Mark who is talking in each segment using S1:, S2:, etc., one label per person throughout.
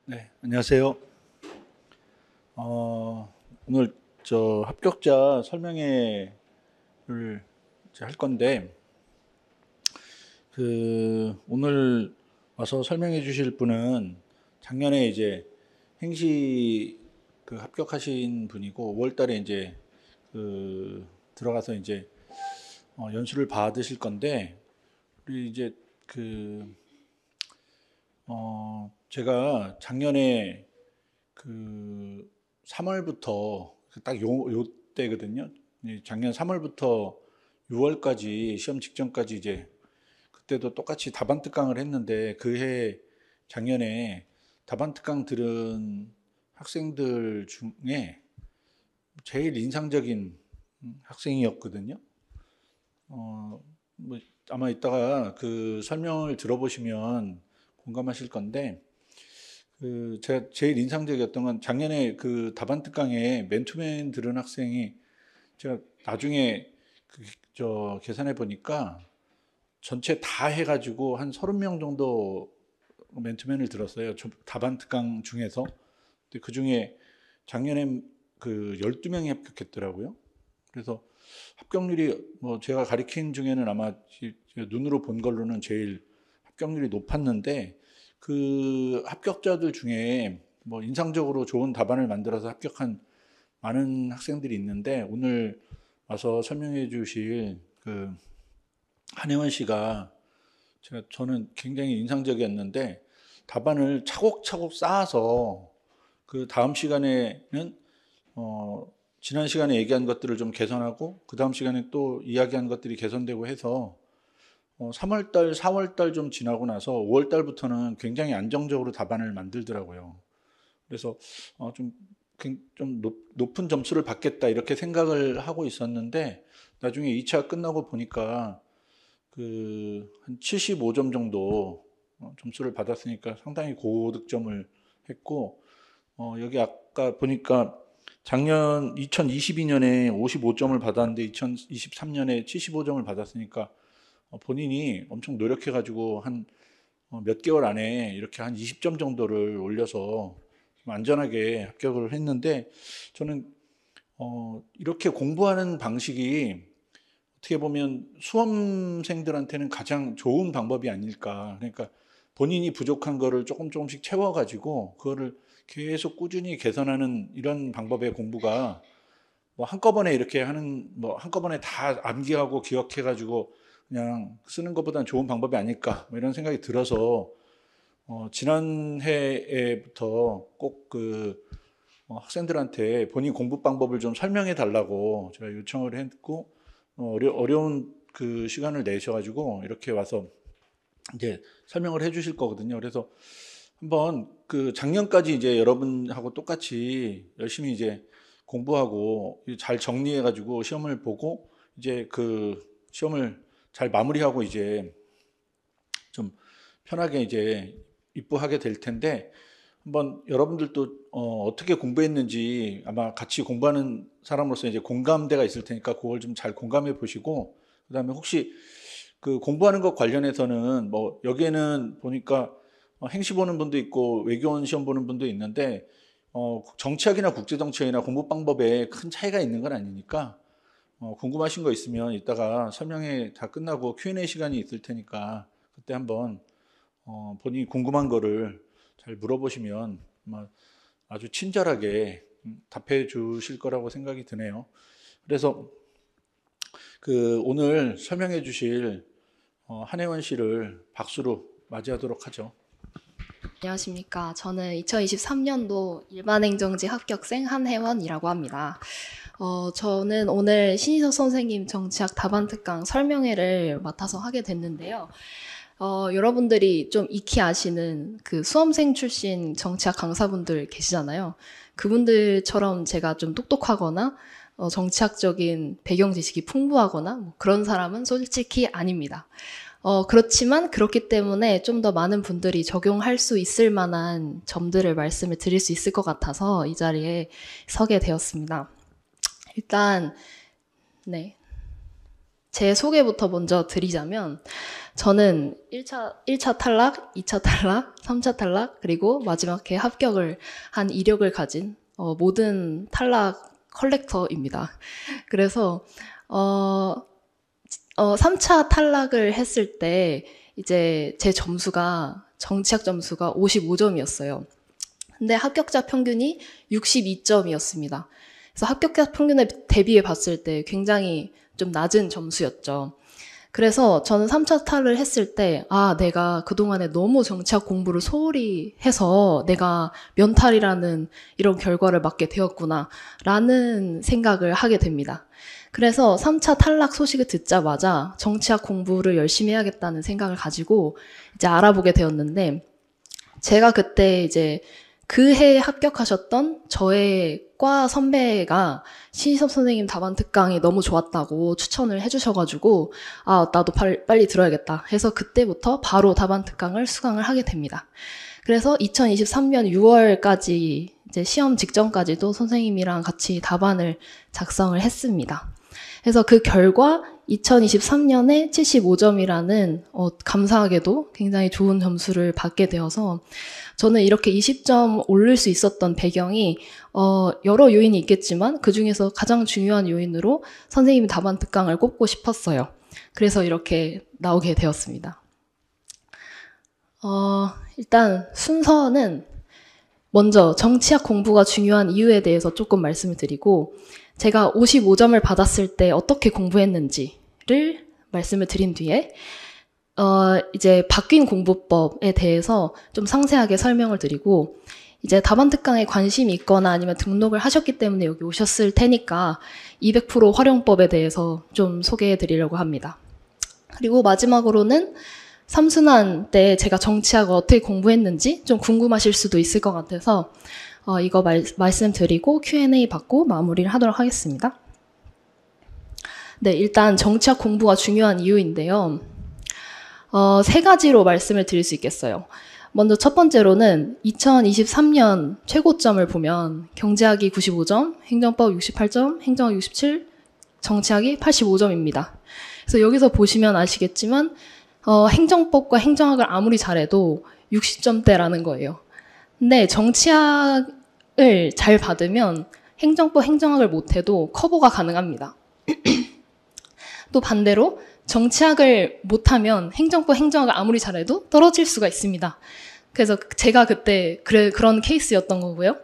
S1: 네, 안녕하세요. 오늘 저 합격자 설명회를 이제 할 건데, 오늘 와서 설명해 주실 분은 작년에 이제 행시 합격하신 분이고, 5월 달에 이제 들어가서 이제 연수를 받으실 건데, 우리 이제 제가 작년에 3월부터 딱 요 때거든요. 작년 3월부터 6월까지 시험 직전까지 이제 그때도 똑같이 답안 특강을 했는데 그 해 작년에 답안 특강 들은 학생들 중에 제일 인상적인 학생이었거든요. 뭐 아마 이따가 그 설명을 들어보시면 공감하실 건데 제가 제일 인상적이었던 건 작년에 그 답안 특강에 맨투맨 들은 학생이 제가 나중에 저 계산해 보니까 전체 다 해가지고 한 30명 정도 맨투맨을 들었어요. 답안 특강 중에서. 근데 그 중에 작년에 12명이 합격했더라고요. 그래서 합격률이 뭐 제가 가르친 중에는 아마 눈으로 본 걸로는 제일 합격률이 높았는데 그 합격자들 중에 뭐 인상적으로 좋은 답안을 만들어서 합격한 많은 학생들이 있는데 오늘 와서 설명해 주실 한혜원 씨가 저는 굉장히 인상적이었는데 답안을 차곡차곡 쌓아서 그 다음 시간에는 지난 시간에 얘기한 것들을 좀 개선하고 그 다음 시간에 또 이야기한 것들이 개선되고 해서 3월달, 4월달 좀 지나고 나서 5월달부터는 굉장히 안정적으로 답안을 만들더라고요. 그래서 좀 높은 점수를 받겠다 이렇게 생각을 하고 있었는데 나중에 2차 끝나고 보니까 한 75점 정도 점수를 받았으니까 상당히 고득점을 했고 여기 아까 보니까 작년 2022년에 55점을 받았는데 2023년에 75점을 받았으니까 본인이 엄청 노력해가지고 한 몇 개월 안에 이렇게 한 20점 정도를 올려서 좀 안전하게 합격을 했는데 저는 이렇게 공부하는 방식이 어떻게 보면 수험생들한테는 가장 좋은 방법이 아닐까. 그러니까 본인이 부족한 거를 조금씩 채워가지고 그거를 계속 꾸준히 개선하는 이런 방법의 공부가 뭐 한꺼번에 이렇게 하는 뭐 한꺼번에 다 암기하고 기억해가지고 그냥 쓰는 것보다는 좋은 방법이 아닐까 뭐 이런 생각이 들어서 지난 해에부터 꼭 학생들한테 본인 공부 방법을 좀 설명해 달라고 제가 요청을 했고 어려운 그 시간을 내셔가지고 이렇게 와서 이제 설명을 해 주실 거거든요. 그래서 한번 작년까지 이제 여러분하고 똑같이 열심히 이제 공부하고 잘 정리해가지고 시험을 보고 이제 시험을 잘 마무리하고 이제 좀 편하게 이제 입부하게 될 텐데 한번 여러분들도 어떻게 공부했는지 아마 같이 공부하는 사람으로서 이제 공감대가 있을 테니까 그걸 좀 잘 공감해 보시고 그다음에 혹시 공부하는 것 관련해서는 뭐 여기에는 보니까 행시 보는 분도 있고 외교원 시험 보는 분도 있는데 정치학이나 국제정치학이나 공부 방법에 큰 차이가 있는 건 아니니까 궁금하신 거 있으면 이따가 설명회 다 끝나고 Q&A 시간이 있을 테니까 그때 한번 본인이 궁금한 거를 잘 물어보시면 아마 아주 친절하게 답해 주실 거라고 생각이 드네요. 그래서 오늘 설명해 주실 한혜원 씨를 박수로 맞이하도록 하죠.
S2: 안녕하십니까. 저는 2023년도 일반행정직 합격생 한혜원이라고 합니다. 저는 오늘 신희석 선생님 정치학 답안특강 설명회를 맡아서 하게 됐는데요. 여러분들이 좀 익히 아시는 그 수험생 출신 정치학 강사분들 계시잖아요. 그분들처럼 제가 좀 똑똑하거나 정치학적인 배경 지식이 풍부하거나 뭐 그런 사람은 솔직히 아닙니다. 그렇지만 그렇기 때문에 좀 더 많은 분들이 적용할 수 있을 만한 점들을 말씀을 드릴 수 있을 것 같아서 이 자리에 서게 되었습니다. 일단, 네. 제 소개부터 먼저 드리자면 저는 1차 탈락, 2차 탈락, 3차 탈락, 그리고 마지막에 합격을 한 이력을 가진 모든 탈락 컬렉터입니다. 그래서 3차 탈락을 했을 때 이제 제 점수가 정치학 점수가 55점이었어요. 근데 합격자 평균이 62점이었습니다. 그래서 합격자 평균에 대비해 봤을 때 굉장히 좀 낮은 점수였죠. 그래서 저는 3차 탈을 했을 때, 내가 그동안에 너무 정치학 공부를 소홀히 해서 내가 면탈이라는 이런 결과를 맞게 되었구나, 라는 생각을 하게 됩니다. 그래서 3차 탈락 소식을 듣자마자 정치학 공부를 열심히 해야겠다는 생각을 가지고 이제 알아보게 되었는데, 제가 그때 이제 그 해에 합격하셨던 저의 과 선배가 신희섭 선생님 답안 특강이 너무 좋았다고 추천을 해주셔가지고 나도 빨리 들어야겠다 해서 그때부터 바로 답안 특강을 수강을 하게 됩니다. 그래서 2023년 6월까지 이제 시험 직전까지도 선생님이랑 같이 답안을 작성을 했습니다. 그래서 그 결과 2023년에 75점이라는 감사하게도 굉장히 좋은 점수를 받게 되어서 저는 이렇게 20점 오를 수 있었던 배경이 여러 요인이 있겠지만 그중에서 가장 중요한 요인으로 선생님이 답안 특강을 꼽고 싶었어요. 그래서 이렇게 나오게 되었습니다. 일단 순서는 먼저 정치학 공부가 중요한 이유에 대해서 조금 말씀을 드리고 제가 55점을 받았을 때 어떻게 공부했는지를 말씀을 드린 뒤에 이제 바뀐 공부법에 대해서 좀 상세하게 설명을 드리고 이제 답안 특강에 관심이 있거나 아니면 등록을 하셨기 때문에 여기 오셨을 테니까 200% 활용법에 대해서 좀 소개해 드리려고 합니다. 그리고 마지막으로는 3순환 때 제가 정치학을 어떻게 공부했는지 좀 궁금하실 수도 있을 것 같아서 이거 말씀드리고 Q&A 받고 마무리를 하도록 하겠습니다. 네, 일단 정치학 공부가 중요한 이유인데요. 3가지로 말씀을 드릴 수 있겠어요. 먼저 첫 번째로는 2023년 최고점을 보면 경제학이 95점, 행정법 68점, 행정학 67, 정치학이 85점입니다. 그래서 여기서 보시면 아시겠지만 행정법과 행정학을 아무리 잘해도 60점대라는 거예요. 근데 정치학을 잘 받으면 행정법, 행정학을 못해도 커버가 가능합니다. 또 반대로 정치학을 못하면 행정법, 행정학을 아무리 잘해도 떨어질 수가 있습니다. 그래서 제가 그때 그런 케이스였던 거고요.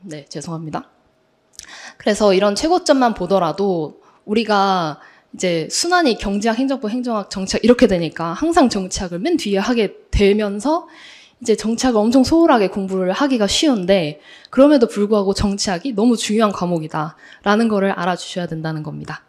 S2: 네, 죄송합니다. 그래서 이런 최고점만 보더라도 우리가 이제 순환이 경제학, 행정법, 행정학, 정치학 이렇게 되니까 항상 정치학을 맨 뒤에 하게 되면서 이제 정치학을 엄청 소홀하게 공부를 하기가 쉬운데 그럼에도 불구하고 정치학이 너무 중요한 과목이다라는 거를 알아주셔야 된다는 겁니다.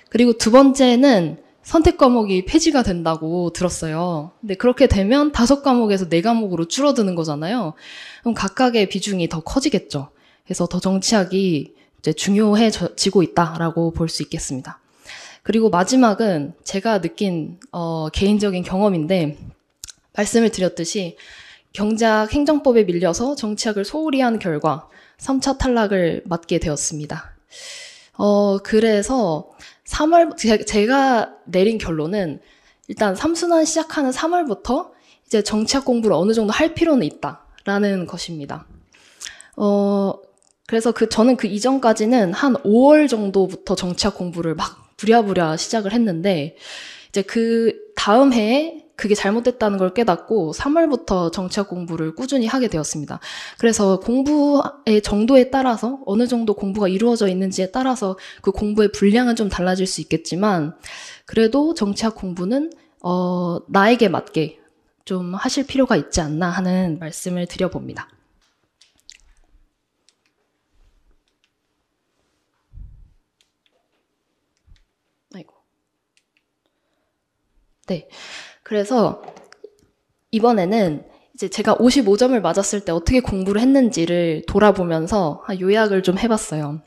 S2: 그리고 두 번째는 선택 과목이 폐지가 된다고 들었어요. 근데 그렇게 되면 5과목에서 4과목으로 줄어드는 거잖아요. 그럼 각각의 비중이 더 커지겠죠. 그래서 더 정치학이 이제 중요해지고 있다라고 볼 수 있겠습니다. 그리고 마지막은 제가 느낀 개인적인 경험인데 말씀을 드렸듯이 경제학 행정법에 밀려서 정치학을 소홀히 한 결과 3차 탈락을 맞게 되었습니다. 그래서 제가 내린 결론은 일단 3순환 시작하는 3월부터 이제 정치학 공부를 어느 정도 할 필요는 있다라는 것입니다. 그래서 저는 그 이전까지는 한 5월 정도부터 정치학 공부를 막 부랴부랴 시작을 했는데 이제 그 다음 해에 그게 잘못됐다는 걸 깨닫고 3월부터 정치학 공부를 꾸준히 하게 되었습니다. 그래서 공부의 정도에 따라서 어느 정도 공부가 이루어져 있는지에 따라서 그 공부의 분량은 좀 달라질 수 있겠지만 그래도 정치학 공부는 나에게 맞게 좀 하실 필요가 있지 않나 하는 말씀을 드려봅니다. 아이고. 네. 그래서 이번에는 이제 제가 55점을 맞았을 때 어떻게 공부를 했는지를 돌아보면서 요약을 좀 해봤어요.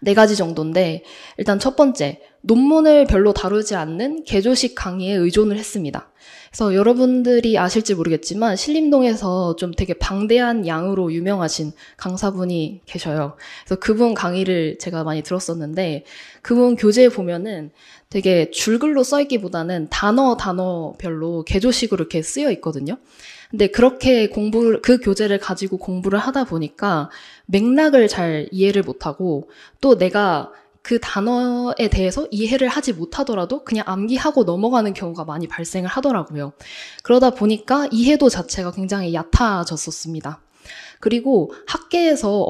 S2: 4가지 정도인데 일단 첫 번째, 논문을 별로 다루지 않는 개조식 강의에 의존을 했습니다. 그래서 여러분들이 아실지 모르겠지만 신림동에서 좀 되게 방대한 양으로 유명하신 강사분이 계셔요. 그래서 그분 강의를 제가 많이 들었었는데 그분 교재에 보면은 되게 줄글로 써있기보다는 단어별로 개조식으로 이렇게 쓰여 있거든요. 근데 그렇게 그 교재를 가지고 공부를 하다 보니까 맥락을 잘 이해를 못하고 또 내가 그 단어에 대해서 이해를 하지 못하더라도 그냥 암기하고 넘어가는 경우가 많이 발생을 하더라고요. 그러다 보니까 이해도 자체가 굉장히 얕아졌었습니다. 그리고 학계에서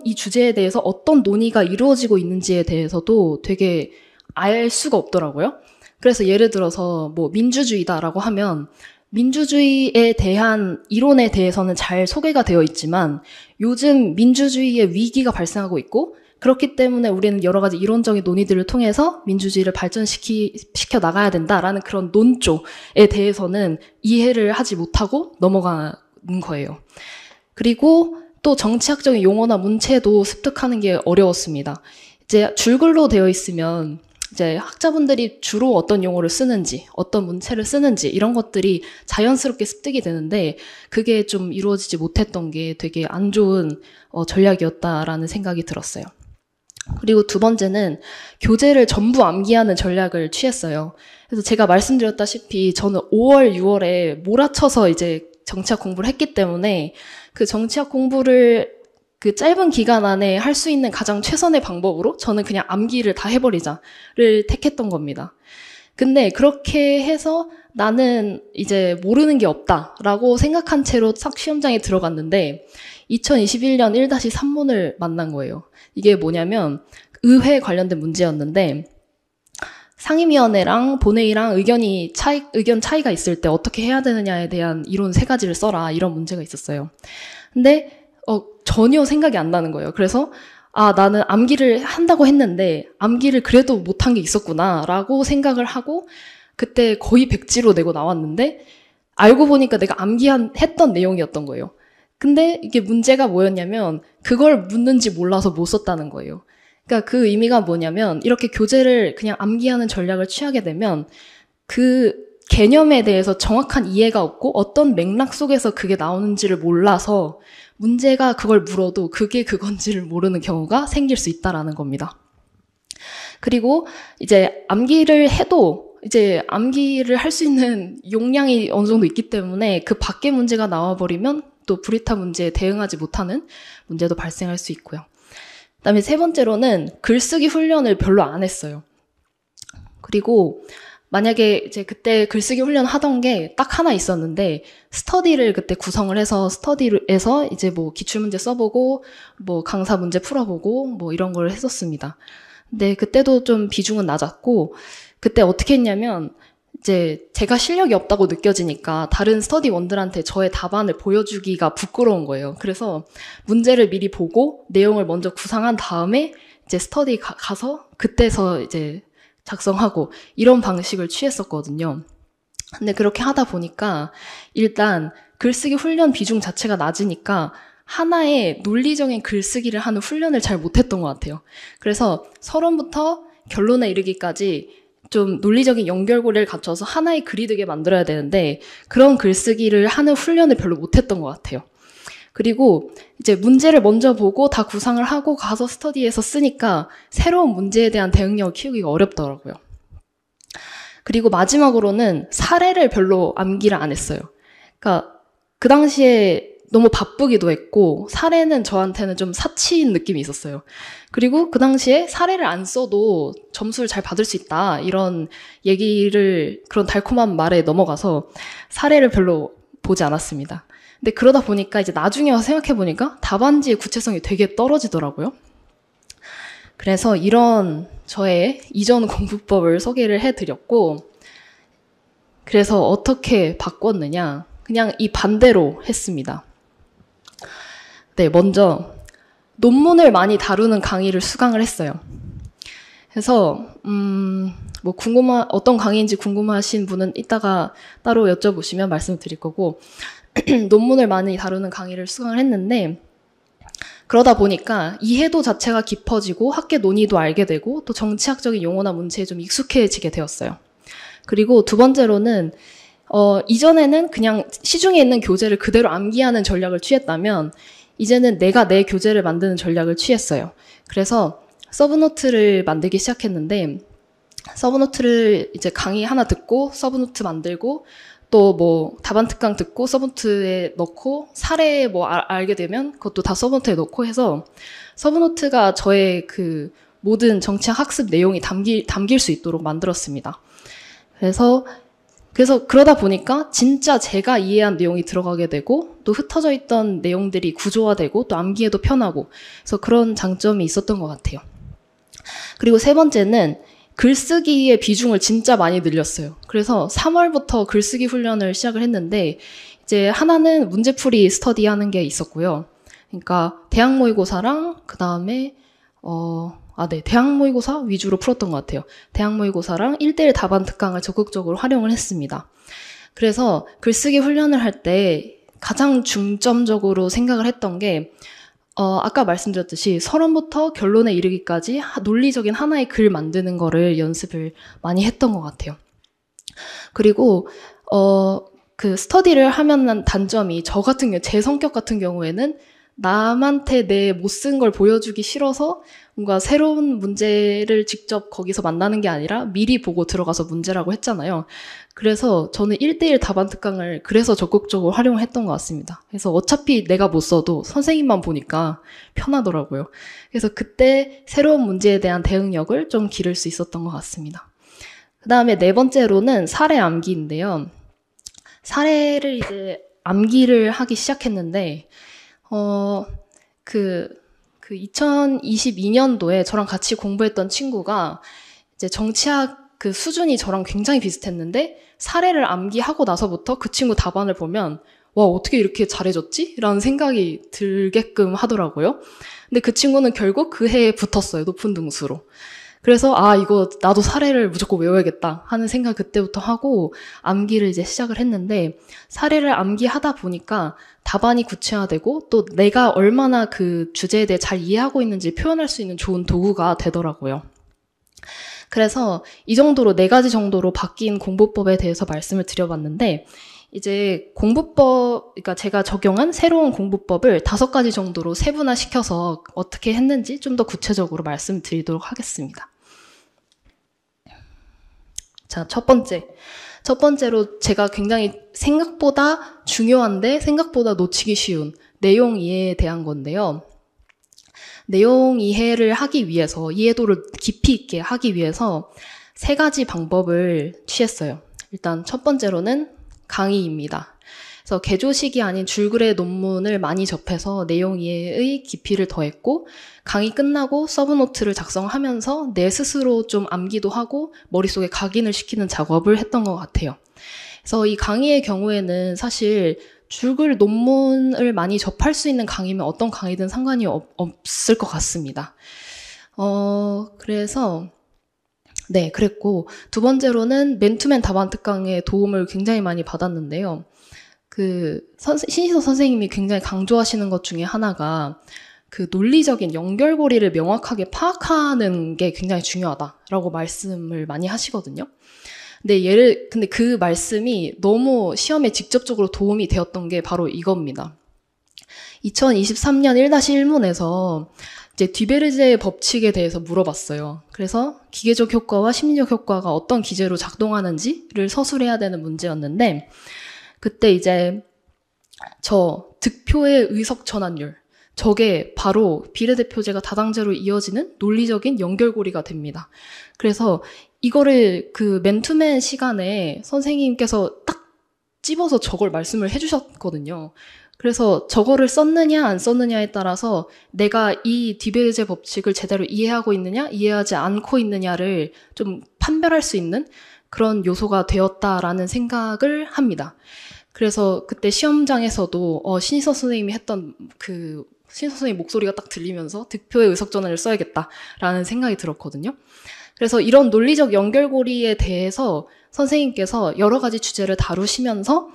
S2: 이 주제에 대해서 어떤 논의가 이루어지고 있는지에 대해서도 되게 알 수가 없더라고요. 그래서 예를 들어서 뭐 민주주의다라고 하면 민주주의에 대한 이론에 대해서는 잘 소개가 되어 있지만 요즘 민주주의의 위기가 발생하고 있고 그렇기 때문에 우리는 여러 가지 이론적인 논의들을 통해서 민주주의를 발전시켜 나가야 된다라는 그런 논조에 대해서는 이해를 하지 못하고 넘어가는 거예요. 그리고 또 정치학적인 용어나 문체도 습득하는 게 어려웠습니다. 이제 줄글로 되어 있으면 이제 학자분들이 주로 어떤 용어를 쓰는지, 어떤 문체를 쓰는지 이런 것들이 자연스럽게 습득이 되는데 그게 좀 이루어지지 못했던 게 되게 안 좋은 전략이었다라는 생각이 들었어요. 그리고 두 번째는 교재를 전부 암기하는 전략을 취했어요. 그래서 제가 말씀드렸다시피 저는 5월, 6월에 몰아쳐서 이제 정치학 공부를 했기 때문에 그 정치학 공부를 그 짧은 기간 안에 할 수 있는 가장 최선의 방법으로 저는 그냥 암기를 다 해버리자를 택했던 겁니다. 근데 그렇게 해서 나는 이제 모르는 게 없다라고 생각한 채로 딱 시험장에 들어갔는데 2021년 1-3문을 만난 거예요. 이게 뭐냐면 의회 관련된 문제였는데 상임위원회랑 본회의랑 의견 차이가 있을 때 어떻게 해야 되느냐에 대한 이론 3가지를 써라 이런 문제가 있었어요. 근데 전혀 생각이 안 나는 거예요. 그래서 나는 암기를 한다고 했는데 암기를 그래도 못한 게 있었구나라고 생각을 하고 그때 거의 백지로 내고 나왔는데 알고 보니까 내가 했던 내용이었던 거예요. 근데 이게 문제가 뭐였냐면 그걸 묻는지 몰라서 못 썼다는 거예요. 그러니까 그 의미가 뭐냐면 이렇게 교재를 그냥 암기하는 전략을 취하게 되면 그 개념에 대해서 정확한 이해가 없고 어떤 맥락 속에서 그게 나오는지를 몰라서 문제가 그걸 물어도 그게 그건지를 모르는 경우가 생길 수 있다라는 겁니다. 그리고 이제 암기를 해도 이제 암기를 할 수 있는 용량이 어느 정도 있기 때문에 그 밖에 문제가 나와버리면 또 브리타 문제에 대응하지 못하는 문제도 발생할 수 있고요. 그다음에 3번째로는 글쓰기 훈련을 별로 안 했어요. 그리고 만약에 이제 그때 글쓰기 훈련 하던 게 딱 하나 있었는데 스터디를 그때 구성을 해서 스터디에서 이제 뭐 기출문제 써보고 뭐 강사 문제 풀어보고 뭐 이런 걸 했었습니다. 근데 그때도 좀 비중은 낮았고 그때 어떻게 했냐면 이제 제가 실력이 없다고 느껴지니까 다른 스터디원들한테 저의 답안을 보여주기가 부끄러운 거예요. 그래서 문제를 미리 보고 내용을 먼저 구상한 다음에 이제 스터디 가서 그때서 이제 작성하고 이런 방식을 취했었거든요. 근데 그렇게 하다 보니까 일단 글쓰기 훈련 비중 자체가 낮으니까 하나의 논리적인 글쓰기를 하는 훈련을 잘 못했던 것 같아요. 그래서 서론부터 결론에 이르기까지 좀 논리적인 연결고리를 갖춰서 하나의 글이 되게 만들어야 되는데 그런 글쓰기를 하는 훈련을 별로 못했던 것 같아요. 그리고 이제 문제를 먼저 보고 다 구상을 하고 가서 스터디에서 쓰니까 새로운 문제에 대한 대응력을 키우기가 어렵더라고요. 그리고 마지막으로는 사례를 별로 암기를 안 했어요. 그러니까 그 당시에 너무 바쁘기도 했고 사례는 저한테는 좀 사치인 느낌이 있었어요. 그리고 그 당시에 사례를 안 써도 점수를 잘 받을 수 있다 이런 그런 달콤한 말에 넘어가서 사례를 별로 보지 않았습니다. 근데 그러다 보니까 이제 나중에 와서 생각해보니까 답안지의 구체성이 되게 떨어지더라고요. 그래서 이런 저의 이전 공부법을 소개를 해드렸고 그래서 어떻게 바꿨느냐 그냥 이 반대로 했습니다. 네, 먼저 논문을 많이 다루는 강의를 수강을 했어요. 그래서 뭐 어떤 강의인지 궁금하신 분은 이따가 따로 여쭤보시면 말씀을 드릴 거고 논문을 많이 다루는 강의를 수강을 했는데 그러다 보니까 이해도 자체가 깊어지고 학계 논의도 알게 되고 또 정치학적인 용어나 문체에 좀 익숙해지게 되었어요. 그리고 두 번째로는 이전에는 그냥 시중에 있는 교재를 그대로 암기하는 전략을 취했다면 이제는 내가 내 교재를 만드는 전략을 취했어요. 그래서 서브노트를 만들기 시작했는데 서브노트를 이제 강의 하나 듣고 서브노트 만들고 또 뭐 답안 특강 듣고 서브노트에 넣고 사례 뭐 알게 되면 그것도 다 서브노트에 넣고 해서 서브노트가 저의 그 모든 정치학 학습 내용이 담길 수 있도록 만들었습니다. 그래서 그러다 보니까 진짜 제가 이해한 내용이 들어가게 되고 또 흩어져 있던 내용들이 구조화되고 또 암기에도 편하고 그래서 그런 장점이 있었던 것 같아요. 그리고 세 번째는 글쓰기의 비중을 진짜 많이 늘렸어요. 그래서 3월부터 글쓰기 훈련을 시작을 했는데 이제 하나는 문제풀이 스터디 하는 게 있었고요. 그러니까 대학 모의고사랑 그다음에 대학 모의고사 위주로 풀었던 것 같아요. 대학 모의고사랑 1대1 답안 특강을 적극적으로 활용을 했습니다. 그래서 글쓰기 훈련을 할 때 가장 중점적으로 생각을 했던 게 아까 말씀드렸듯이 서론부터 결론에 이르기까지 논리적인 하나의 글 만드는 거를 연습을 많이 했던 것 같아요. 그리고 그 스터디를 하면 단점이 제 성격 같은 경우에는 남한테 내 못 쓴 걸 보여주기 싫어서 뭔가 새로운 문제를 직접 거기서 만나는 게 아니라 미리 보고 들어가서 문제라고 했잖아요. 그래서 저는 1대1 답안 특강을 그래서 적극적으로 활용했던 것 같습니다. 그래서 어차피 내가 못 써도 선생님만 보니까 편하더라고요. 그래서 그때 새로운 문제에 대한 대응력을 좀 기를 수 있었던 것 같습니다. 그 다음에 네 번째로는 사례 암기인데요. 사례를 이제 암기를 하기 시작했는데, 2022년도에 저랑 같이 공부했던 친구가 이제 정치학 그 수준이 저랑 굉장히 비슷했는데 사례를 암기하고 나서부터 그 친구 답안을 보면 와, 어떻게 이렇게 잘해줬지? 라는 생각이 들게끔 하더라고요. 근데 그 친구는 결국 그 해에 붙었어요. 높은 등수로. 그래서 이거 나도 사례를 무조건 외워야겠다 하는 생각 그때부터 하고 암기를 이제 시작을 했는데 사례를 암기하다 보니까 답안이 구체화되고 또 내가 얼마나 그 주제에 대해 잘 이해하고 있는지 표현할 수 있는 좋은 도구가 되더라고요. 그래서 이 정도로 4가지 정도로 바뀐 공부법에 대해서 말씀을 드려봤는데 이제 그러니까 제가 적용한 새로운 공부법을 5가지 정도로 세분화시켜서 어떻게 했는지 좀 더 구체적으로 말씀드리도록 하겠습니다. 자, 첫 번째로 제가 굉장히 생각보다 중요한데 생각보다 놓치기 쉬운 내용 이해에 대한 건데요. 내용 이해를 하기 위해서, 이해도를 깊이 있게 하기 위해서 3가지 방법을 취했어요. 일단 첫 번째로는 강의입니다. 그래서 개조식이 아닌 줄글의 논문을 많이 접해서 내용 이해의 깊이를 더했고 강의 끝나고 서브노트를 작성하면서 내 스스로 좀 암기도 하고 머릿속에 각인을 시키는 작업을 했던 것 같아요. 그래서 이 강의의 경우에는 사실 줄글 논문을 많이 접할 수 있는 강의면 어떤 강의든 상관이 없을 것 같습니다. 그랬고 두 번째로는 맨투맨 답안 특강의 도움을 굉장히 많이 받았는데요. 신희석 선생님이 굉장히 강조하시는 것 중에 하나가 그 논리적인 연결고리를 명확하게 파악하는 게 굉장히 중요하다라고 말씀을 많이 하시거든요. 근데 그 말씀이 너무 시험에 직접적으로 도움이 되었던 게 바로 이겁니다. 2023년 1-1문에서 이제 뒤베르제의 법칙에 대해서 물어봤어요. 그래서 기계적 효과와 심리적 효과가 어떤 기제로 작동하는지를 서술해야 되는 문제였는데 그때 이제 득표의 의석 전환율, 저게 바로 비례대표제가 다당제로 이어지는 논리적인 연결고리가 됩니다. 그래서 이거를 그 맨투맨 시간에 선생님께서 딱 집어서 저걸 말씀을 해주셨거든요. 그래서 저거를 썼느냐 안 썼느냐에 따라서 내가 이 디베르제 법칙을 제대로 이해하고 있느냐 이해하지 않고 있느냐를 좀 판별할 수 있는 그런 요소가 되었다라는 생각을 합니다. 그래서 그때 시험장에서도 신희석 선생님이 했던 신희석 선생님 목소리가 딱 들리면서 득표의 의석전환을 써야겠다라는 생각이 들었거든요. 그래서 이런 논리적 연결고리에 대해서 선생님께서 여러 가지 주제를 다루시면서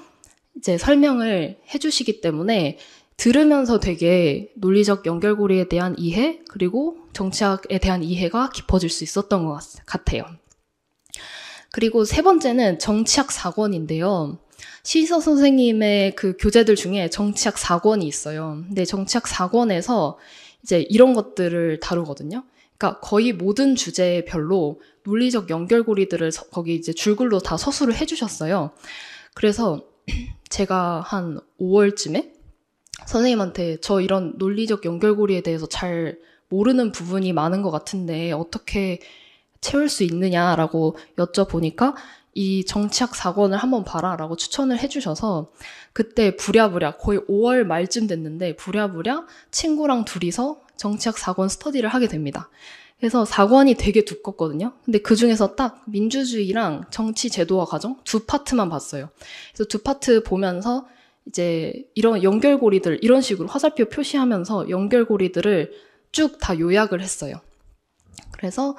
S2: 이제 설명을 해주시기 때문에 들으면서 되게 논리적 연결고리에 대한 이해, 그리고 정치학에 대한 이해가 깊어질 수 있었던 것 같아요. 그리고 세 번째는 정치학 4권인데요. 시서 선생님의 그 교재들 중에 정치학 4권이 있어요. 근데 정치학 4권에서 이제 이런 것들을 다루거든요. 그러니까 거의 모든 주제별로 논리적 연결고리들을 거기 이제 줄글로 다 서술을 해주셨어요. 그래서 제가 한 5월쯤에 선생님한테 저 이런 논리적 연결고리에 대해서 잘 모르는 부분이 많은 것 같은데 어떻게 채울 수 있느냐라고 여쭤보니까 이 정치학 4권을 한번 봐라 라고 추천을 해주셔서 그때 부랴부랴 거의 5월 말쯤 됐는데 부랴부랴 친구랑 둘이서 정치학 4권 스터디를 하게 됩니다. 그래서 4권이 되게 두껍거든요. 근데 그 중에서 딱 민주주의랑 정치 제도화 과정 두 파트만 봤어요. 그래서 두 파트 보면서 이제 이런 연결고리들 이런 식으로 화살표 표시하면서 연결고리들을 쭉 다 요약을 했어요. 그래서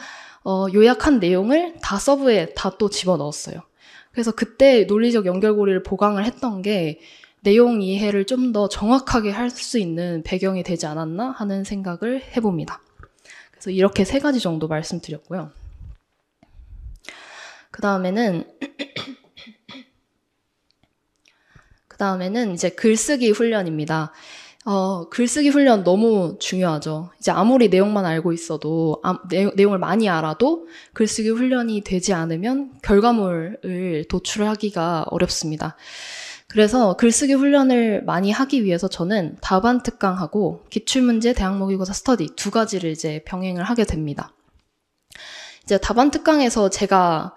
S2: 요약한 내용을 다 서브에 다 또 집어넣었어요. 그래서 그때 논리적 연결고리를 보강을 했던 게 내용 이해를 좀 더 정확하게 할 수 있는 배경이 되지 않았나 하는 생각을 해봅니다. 그래서 이렇게 3가지 정도 말씀드렸고요. 그 다음에는 이제 글쓰기 훈련입니다. 글쓰기 훈련 너무 중요하죠. 이제 아무리 내용만 알고 있어도, 내용을 많이 알아도 글쓰기 훈련이 되지 않으면 결과물을 도출하기가 어렵습니다. 그래서 글쓰기 훈련을 많이 하기 위해서 저는 답안 특강하고 기출문제 대학 모의고사 스터디 2가지를 이제 병행을 하게 됩니다. 이제 답안 특강에서 제가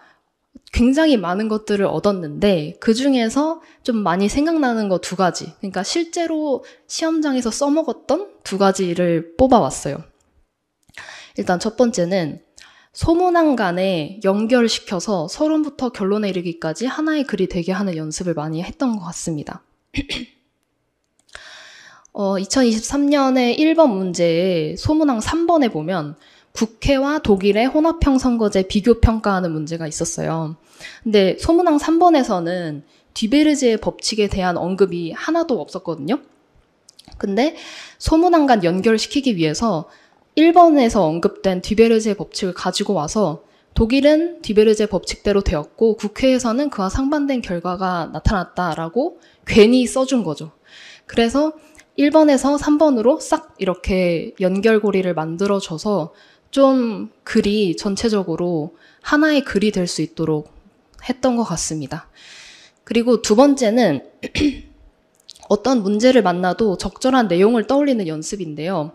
S2: 굉장히 많은 것들을 얻었는데 그 중에서 좀 많이 생각나는 거 2가지. 그러니까 실제로 시험장에서 써먹었던 2가지를 뽑아왔어요. 일단 첫 번째는 소문항 간에 연결시켜서 서론부터 결론에 이르기까지 하나의 글이 되게 하는 연습을 많이 했던 것 같습니다. 2023년에 1번 문제에 소문항 3번에 보면 국회와 독일의 혼합형 선거제 비교 평가하는 문제가 있었어요. 근데 소문항 3번에서는 뒤베르제의 법칙에 대한 언급이 하나도 없었거든요. 근데 소문항 간 연결시키기 위해서 1번에서 언급된 뒤베르제 법칙을 가지고 와서 독일은 뒤베르제 법칙대로 되었고 국회에서는 그와 상반된 결과가 나타났다라고 괜히 써준 거죠. 그래서 1번에서 3번으로 싹 이렇게 연결고리를 만들어줘서 좀 글이 전체적으로 하나의 글이 될 수 있도록 했던 것 같습니다. 그리고 2번째는 어떤 문제를 만나도 적절한 내용을 떠올리는 연습인데요.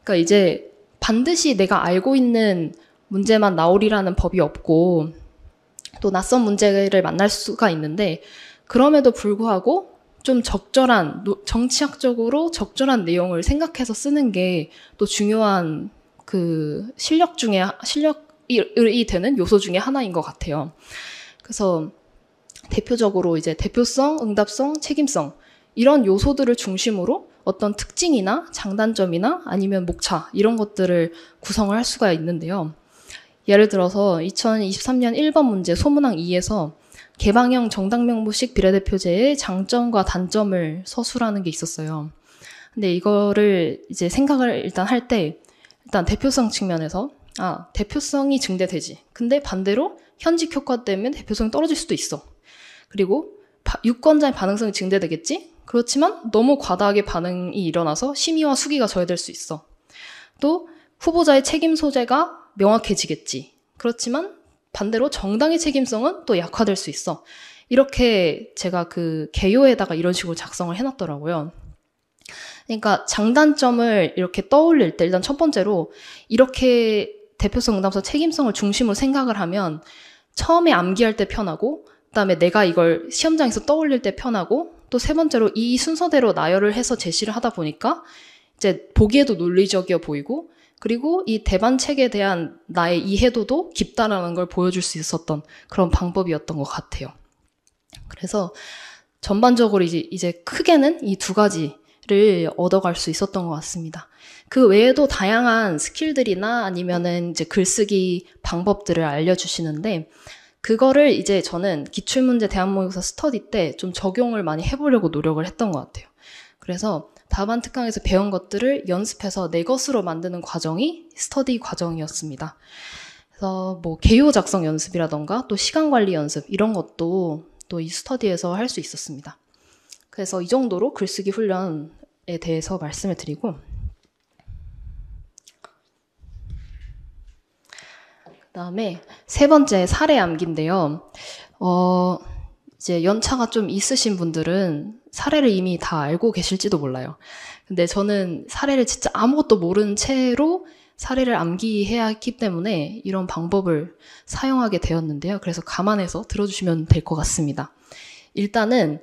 S2: 그러니까 이제 반드시 내가 알고 있는 문제만 나오리라는 법이 없고 또 낯선 문제를 만날 수가 있는데 그럼에도 불구하고 좀 적절한, 정치학적으로 적절한 내용을 생각해서 쓰는 게 또 중요한 그 실력이 되는 요소 중에 하나인 것 같아요. 그래서 대표적으로 이제 대표성, 응답성, 책임성 이런 요소들을 중심으로 어떤 특징이나 장단점이나 아니면 목차 이런 것들을 구성을 할 수가 있는데요. 예를 들어서 2023년 1번 문제 소문항 2에서 개방형 정당명부식 비례대표제의 장점과 단점을 서술하는 게 있었어요. 근데 이거를 이제 생각을 일단 할 때 일단 대표성 측면에서 대표성이 증대되지. 근데 반대로 현직 효과 때문에 대표성이 떨어질 수도 있어. 그리고 유권자의 반응성이 증대되겠지? 그렇지만 너무 과다하게 반응이 일어나서 심의와 수기가 저해될 수 있어. 또 후보자의 책임 소재가 명확해지겠지. 그렇지만 반대로 정당의 책임성은 또 약화될 수 있어. 이렇게 제가 그 개요에다가 이런 식으로 작성을 해놨더라고요. 그러니까 장단점을 이렇게 떠올릴 때 일단 첫 번째로 이렇게 대표성, 응답성, 책임성을 중심으로 생각을 하면 처음에 암기할 때 편하고 그다음에 내가 이걸 시험장에서 떠올릴 때 편하고 또 세 번째로 이 순서대로 나열을 해서 제시를 하다 보니까 이제 보기에도 논리적이어 보이고 그리고 이 대반책에 대한 나의 이해도도 깊다라는 걸 보여줄 수 있었던 그런 방법이었던 것 같아요. 그래서 전반적으로 이제 크게는 이 2가지를 얻어갈 수 있었던 것 같습니다. 그 외에도 다양한 스킬들이나 아니면은 이제 글쓰기 방법들을 알려주시는데 그거를 이제 저는 기출문제 대학 모의고사 스터디 때 좀 적용을 많이 해보려고 노력을 했던 것 같아요. 그래서 다반 특강에서 배운 것들을 연습해서 내 것으로 만드는 과정이 스터디 과정이었습니다. 그래서 뭐 개요 작성 연습이라던가 또 시간 관리 연습 이런 것도 또 이 스터디에서 할 수 있었습니다. 그래서 이 정도로 글쓰기 훈련에 대해서 말씀을 드리고, 그다음에 세 번째 사례 암기인데요. 이제 연차가 좀 있으신 분들은 사례를 이미 다 알고 계실지도 몰라요. 근데 저는 사례를 진짜 아무것도 모른 채로 사례를 암기해야 했기 때문에 이런 방법을 사용하게 되었는데요. 그래서 감안해서 들어주시면 될 것 같습니다. 일단은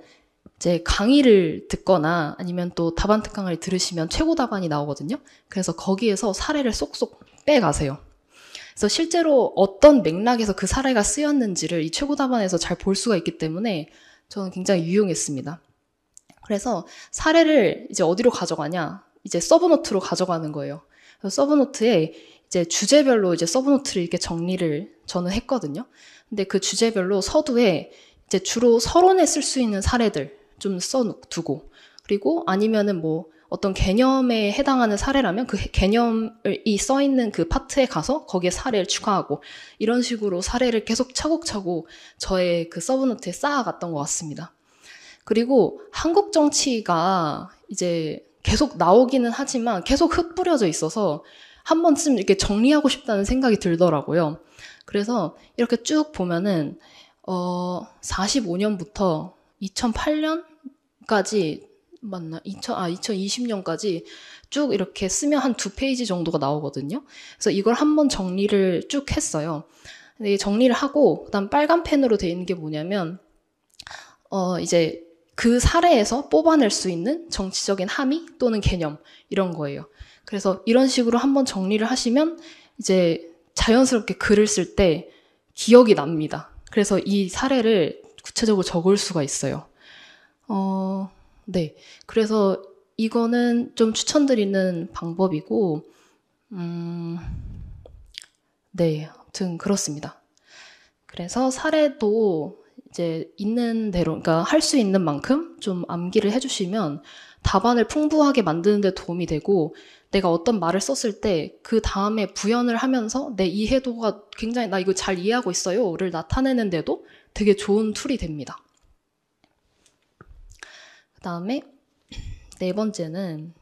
S2: 이제 강의를 듣거나 아니면 또 답안 특강을 들으시면 최고 답안이 나오거든요. 그래서 거기에서 사례를 쏙쏙 빼가세요. 그래서 실제로 어떤 맥락에서 그 사례가 쓰였는지를 이 최고 답안에서 잘 볼 수가 있기 때문에 저는 굉장히 유용했습니다. 그래서 사례를 이제 어디로 가져가냐? 이제 서브노트로 가져가는 거예요. 서브노트에 이제 주제별로 이제 서브노트를 이렇게 정리를 저는 했거든요. 근데 그 주제별로 서두에 이제 주로 서론에 쓸 수 있는 사례들 좀 써두고, 그리고 아니면은 뭐 어떤 개념에 해당하는 사례라면 그 개념이 써있는 그 파트에 가서 거기에 사례를 추가하고, 이런 식으로 사례를 계속 차곡차곡 저의 그 서브노트에 쌓아갔던 것 같습니다. 그리고 한국 정치가 이제 계속 나오기는 하지만 계속 흩뿌려져 있어서 한 번쯤 이렇게 정리하고 싶다는 생각이 들더라고요. 그래서 이렇게 쭉 보면은 45년부터 2008년까지 맞나? 2020년까지 쭉 이렇게 쓰면 한 2페이지 정도가 나오거든요. 그래서 이걸 한번 정리를 쭉 했어요. 근데 정리를 하고 그다음 빨간 펜으로 돼 있는 게 뭐냐면 이제 그 사례에서 뽑아낼 수 있는 정치적인 함의 또는 개념 이런 거예요. 그래서 이런 식으로 한번 정리를 하시면 이제 자연스럽게 글을 쓸 때 기억이 납니다. 그래서 이 사례를 구체적으로 적을 수가 있어요. 네. 그래서 이거는 좀 추천드리는 방법이고, 네. 아무튼 그렇습니다. 그래서 사례도 이제 있는 대로, 그러니까 할 수 있는 만큼 좀 암기를 해주시면 답안을 풍부하게 만드는 데 도움이 되고, 내가 어떤 말을 썼을 때 그 다음에 부연을 하면서 내 이해도가 굉장히 나 이거 잘 이해하고 있어요를 나타내는데도 되게 좋은 툴이 됩니다. 그 다음에 네 번째는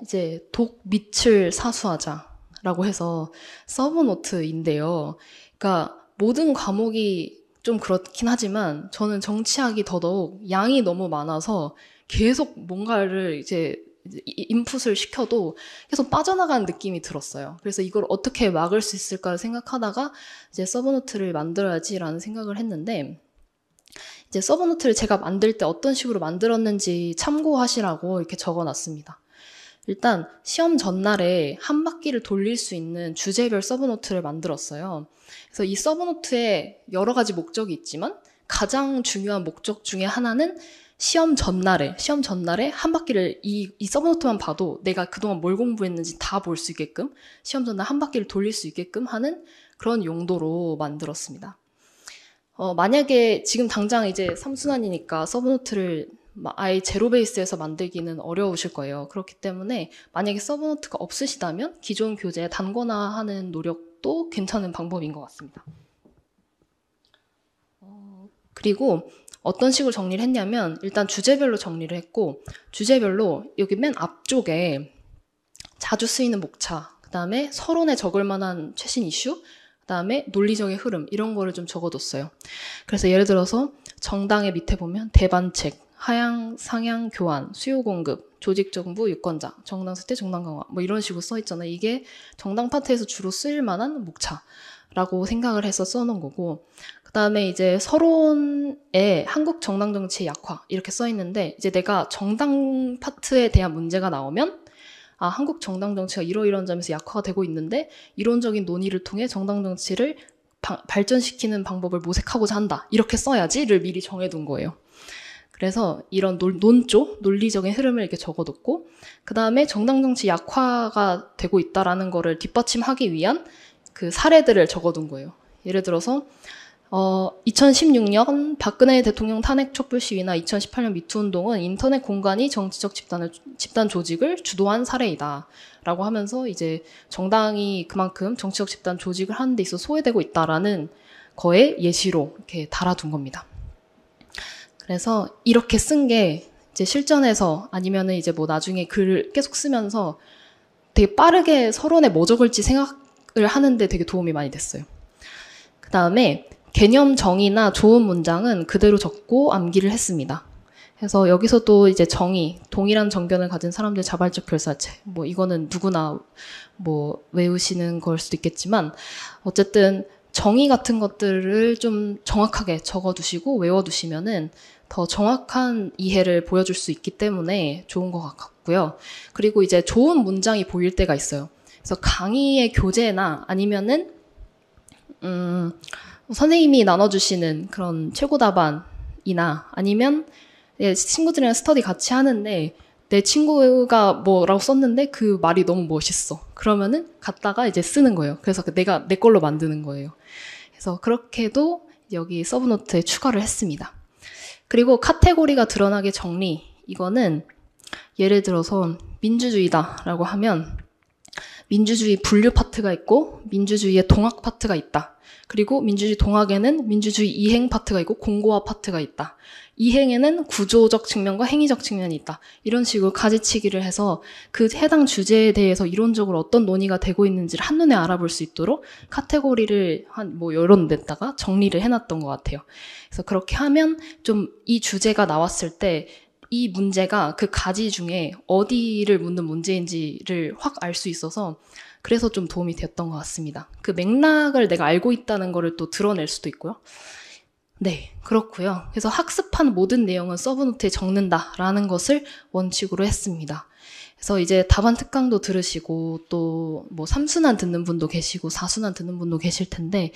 S2: 이제 독 밑을 사수하자라고 해서 서브노트인데요. 그러니까 모든 과목이 좀 그렇긴 하지만 저는 정치학이 더더욱 양이 너무 많아서 계속 뭔가를 이제 인풋을 시켜도 계속 빠져나가는 느낌이 들었어요. 그래서 이걸 어떻게 막을 수 있을까 생각하다가 이제 서브노트를 만들어야지라는 생각을 했는데, 이제 서브노트를 제가 만들 때 어떤 식으로 만들었는지 참고하시라고 이렇게 적어놨습니다. 일단 시험 전날에 한 바퀴를 돌릴 수 있는 주제별 서브노트를 만들었어요. 그래서 이 서브노트에 여러 가지 목적이 있지만 가장 중요한 목적 중에 하나는 시험 전날에 한 바퀴를 이 서브노트만 봐도 내가 그동안 뭘 공부했는지 다 볼 수 있게끔 시험 전날 한 바퀴를 돌릴 수 있게끔 하는 그런 용도로 만들었습니다. 만약에 지금 당장 이제 3순환이니까 서브노트를 아예 제로 베이스에서 만들기는 어려우실 거예요. 그렇기 때문에 만약에 서브노트가 없으시다면 기존 교재에 단권화하는 노력도 괜찮은 방법인 것 같습니다. 그리고 어떤 식으로 정리를 했냐면 일단 주제별로 정리를 했고, 주제별로 여기 맨 앞쪽에 자주 쓰이는 목차, 그 다음에 서론에 적을 만한 최신 이슈, 그 다음에 논리적인 흐름 이런 거를 좀 적어뒀어요. 그래서 예를 들어서 정당의 밑에 보면 대반책, 하향, 상향, 교환, 수요 공급, 조직정부, 유권자, 정당 쇠퇴, 정당 강화 뭐 이런 식으로 써있잖아요. 이게 정당 파트에서 주로 쓰일 만한 목차라고 생각을 해서 써놓은 거고, 그 다음에 이제 서론에 한국 정당 정치의 약화 이렇게 써있는데, 이제 내가 정당 파트에 대한 문제가 나오면 한국 정당 정치가 이러이러한 점에서 약화가 되고 있는데 이론적인 논의를 통해 정당 정치를 발전시키는 방법을 모색하고자 한다. 이렇게 써야지를 미리 정해둔 거예요. 그래서 이런 논조, 논리적인 흐름을 이렇게 적어뒀고, 그 다음에 정당 정치 약화가 되고 있다라는 거를 뒷받침하기 위한 그 사례들을 적어둔 거예요. 예를 들어서 2016년 박근혜 대통령 탄핵 촛불 시위나 2018년 미투 운동은 인터넷 공간이 정치적 집단 조직을 주도한 사례이다. 라고 하면서 이제 정당이 그만큼 정치적 집단 조직을 하는 데 있어 소외되고 있다라는 거에 예시로 이렇게 달아둔 겁니다. 그래서 이렇게 쓴 게 이제 실전에서 아니면은 이제 뭐 나중에 글을 계속 쓰면서 되게 빠르게 서론에 뭐 적을지 생각을 하는데 되게 도움이 많이 됐어요. 그 다음에 개념 정의나 좋은 문장은 그대로 적고 암기를 했습니다. 그래서 여기서도 이제 정의, 동일한 정견을 가진 사람들 자발적 결사체, 뭐 이거는 누구나 뭐 외우시는 걸 수도 있겠지만 어쨌든 정의 같은 것들을 좀 정확하게 적어두시고 외워두시면은 더 정확한 이해를 보여줄 수 있기 때문에 좋은 것 같고요. 그리고 이제 좋은 문장이 보일 때가 있어요. 그래서 강의의 교재나 아니면은 선생님이 나눠주시는 그런 최고 답안이나 아니면 친구들이랑 스터디 같이 하는데 내 친구가 뭐라고 썼는데 그 말이 너무 멋있어. 그러면은 갖다가 이제 쓰는 거예요. 그래서 내가 내 걸로 만드는 거예요. 그래서 그렇게도 여기 서브노트에 추가를 했습니다. 그리고 카테고리가 드러나게 정리. 이거는 예를 들어서 민주주의다라고 하면 민주주의 분류 파트가 있고 민주주의의 동학 파트가 있다. 그리고 민주주의 동학에는 민주주의 이행 파트가 있고 공고화 파트가 있다. 이행에는 구조적 측면과 행위적 측면이 있다. 이런 식으로 가지치기를 해서 그 해당 주제에 대해서 이론적으로 어떤 논의가 되고 있는지를 한눈에 알아볼 수 있도록 카테고리를 한 뭐 이런 데다가 정리를 해놨던 것 같아요. 그래서 그렇게 하면 좀 이 주제가 나왔을 때 이 문제가 그 가지 중에 어디를 묻는 문제인지를 확 알 수 있어서 그래서 좀 도움이 됐던 것 같습니다. 그 맥락을 내가 알고 있다는 거를 또 드러낼 수도 있고요. 네, 그렇고요. 그래서 학습한 모든 내용은 서브노트에 적는다라는 것을 원칙으로 했습니다. 그래서 이제 답안 특강도 들으시고 또 뭐 3순환 듣는 분도 계시고 4순환 듣는 분도 계실 텐데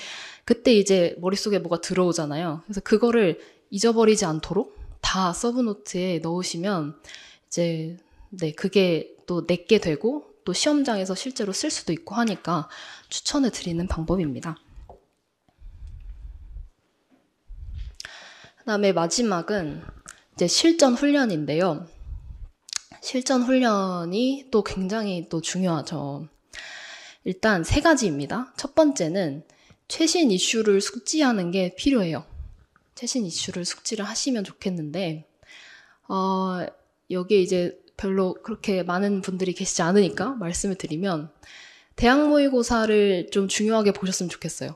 S2: 그때 이제 머릿속에 뭐가 들어오잖아요. 그래서 그거를 잊어버리지 않도록 다 서브노트에 넣으시면 이제 네, 그게 또 내게 되고 또 시험장에서 실제로 쓸 수도 있고 하니까 추천을 드리는 방법입니다. 그다음에 마지막은 이제 실전 훈련인데요. 실전 훈련이 또 굉장히 또 중요하죠. 일단 3가지입니다. 첫 번째는 최신 이슈를 숙지하는 게 필요해요. 최신 이슈를 숙지를 하시면 좋겠는데 여기에 이제 별로 그렇게 많은 분들이 계시지 않으니까 말씀을 드리면 대학 모의고사를 좀 중요하게 보셨으면 좋겠어요.